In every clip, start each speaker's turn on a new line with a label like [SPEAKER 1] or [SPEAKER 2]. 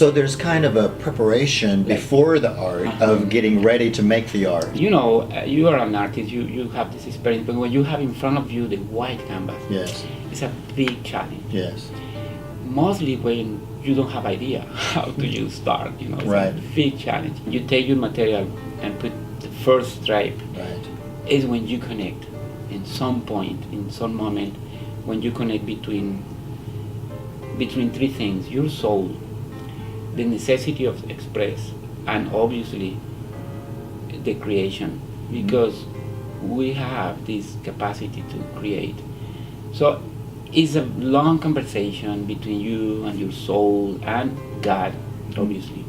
[SPEAKER 1] So there's kind of a preparation before the art of getting ready to make the art.
[SPEAKER 2] You know, you are an artist, you have this experience, but when you have in front of you the white canvas,
[SPEAKER 1] Yes.
[SPEAKER 2] it's a big challenge.
[SPEAKER 1] Yes.
[SPEAKER 2] Mostly when you don't have idea how do you start, you know, it's
[SPEAKER 1] Right.
[SPEAKER 2] a big challenge. You take your material and put the first stripe,
[SPEAKER 1] Right.
[SPEAKER 2] is when you connect in some point, in some moment, when you connect between three things: your soul, the necessity of express, and obviously the creation, because we have this capacity to create. So it's a long conversation between you and your soul and God, obviously,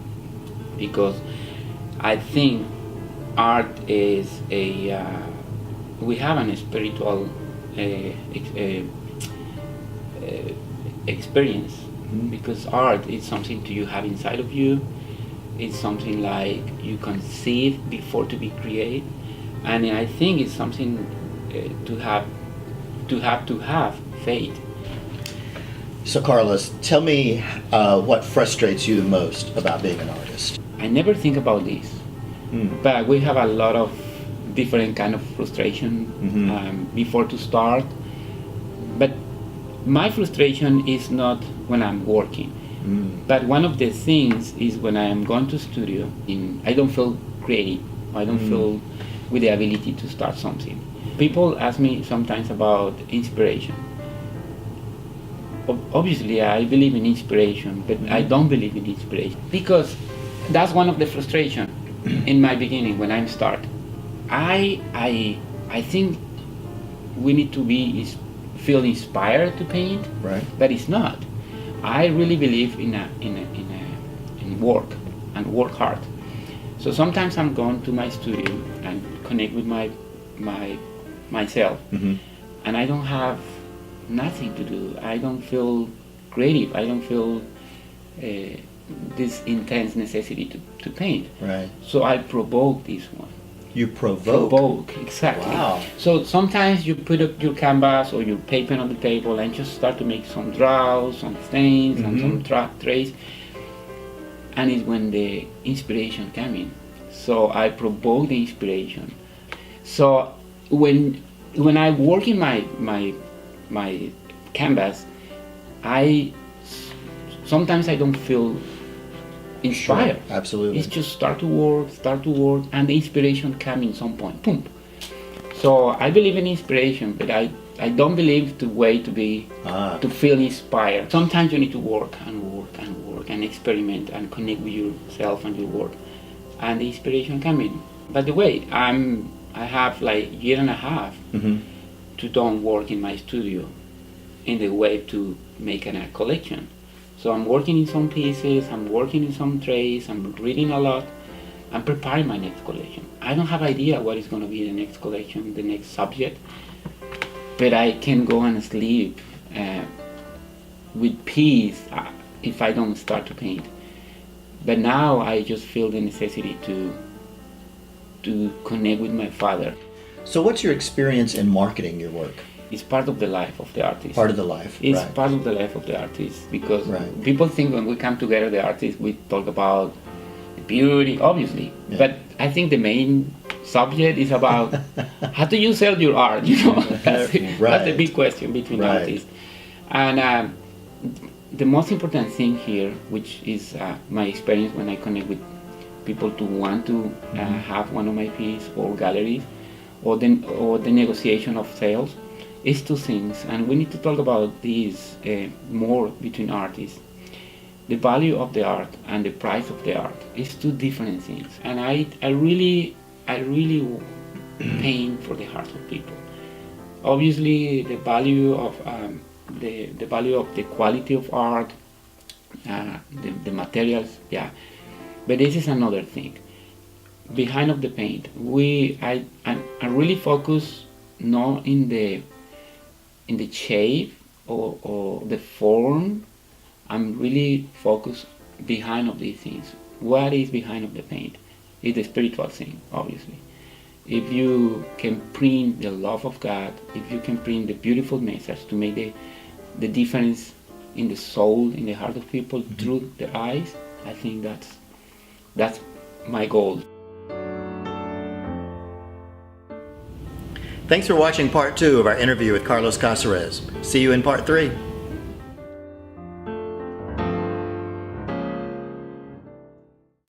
[SPEAKER 2] because I think art is we have a spiritual experience, because art is something to you have inside of you. It's something like you conceive before to be created, and I think it's something to have faith.
[SPEAKER 1] So Carlos, tell me what frustrates you the most about being an artist.
[SPEAKER 2] I never think about this, but we have a lot of different kind of frustration before to start. But my frustration is not when I'm working, but one of the things is when I am going to studio, I don't feel creative. I don't feel with the ability to start something. People ask me sometimes about inspiration. Obviously, I believe in inspiration, but I don't believe in inspiration, because that's one of the frustration in my beginning when I start. I think we need to feel inspired to paint,
[SPEAKER 1] Right.
[SPEAKER 2] but it's not. I really believe in work and work hard. So sometimes I'm going to my studio and connect with myself, and I don't have nothing to do. I don't feel creative. I don't feel this intense necessity to paint.
[SPEAKER 1] Right.
[SPEAKER 2] So I provoke this one.
[SPEAKER 1] You provoke.
[SPEAKER 2] Provoke, exactly.
[SPEAKER 1] Wow.
[SPEAKER 2] So sometimes you put up your canvas or your paper on the table and just start to make some draws, some stains, and some trace. And it's when the inspiration comes in. So I provoke the inspiration. So when I work in my canvas, sometimes I don't feel inspired.
[SPEAKER 1] Sure, absolutely.
[SPEAKER 2] It's just start to work, and the inspiration comes in some point. Boom. So I believe in inspiration, but I don't believe to wait to be to feel inspired. Sometimes you need to work and experiment and connect with yourself and your work, and the inspiration comes in. By the way, I have like a year and a half to don't work in my studio in the way to make a collection. So I'm working in some pieces, I'm working in some trays, I'm reading a lot, I'm preparing my next collection. I don't have idea what is going to be the next collection, the next subject, but I can go and sleep with peace if I don't start to paint. But now I just feel the necessity to connect with my father.
[SPEAKER 1] So what's your experience in marketing your work?
[SPEAKER 2] It's part of the life of the artist.
[SPEAKER 1] Part of the life,
[SPEAKER 2] It's
[SPEAKER 1] right.
[SPEAKER 2] part of the life of the artist, because
[SPEAKER 1] Right.
[SPEAKER 2] people think when we come together, the artists, we talk about beauty, obviously.
[SPEAKER 1] Yeah.
[SPEAKER 2] But I think the main subject is about how do you sell your art, you know? That's the big question between
[SPEAKER 1] Right.
[SPEAKER 2] artists. And the most important thing here, which is my experience when I connect with people to want to have one of my pieces or galleries, or the negotiation of sales, is two things, and we need to talk about these more between artists. The value of the art and the price of the art is two different things, and I really paint for the hearts of people. Obviously, the value of the value of the quality of art, the materials, yeah. But this is another thing. Behind of the paint, I really focus not in the shape or the form. I'm really focused behind of these things. What is behind of the paint? It's the spiritual thing, obviously. If you can print the love of God, if you can print the beautiful message to make the difference in the soul, in the heart of people through their eyes, I think that's my goal.
[SPEAKER 1] Thanks for watching part 2 of our interview with Carlos Cazares. See you in part 3.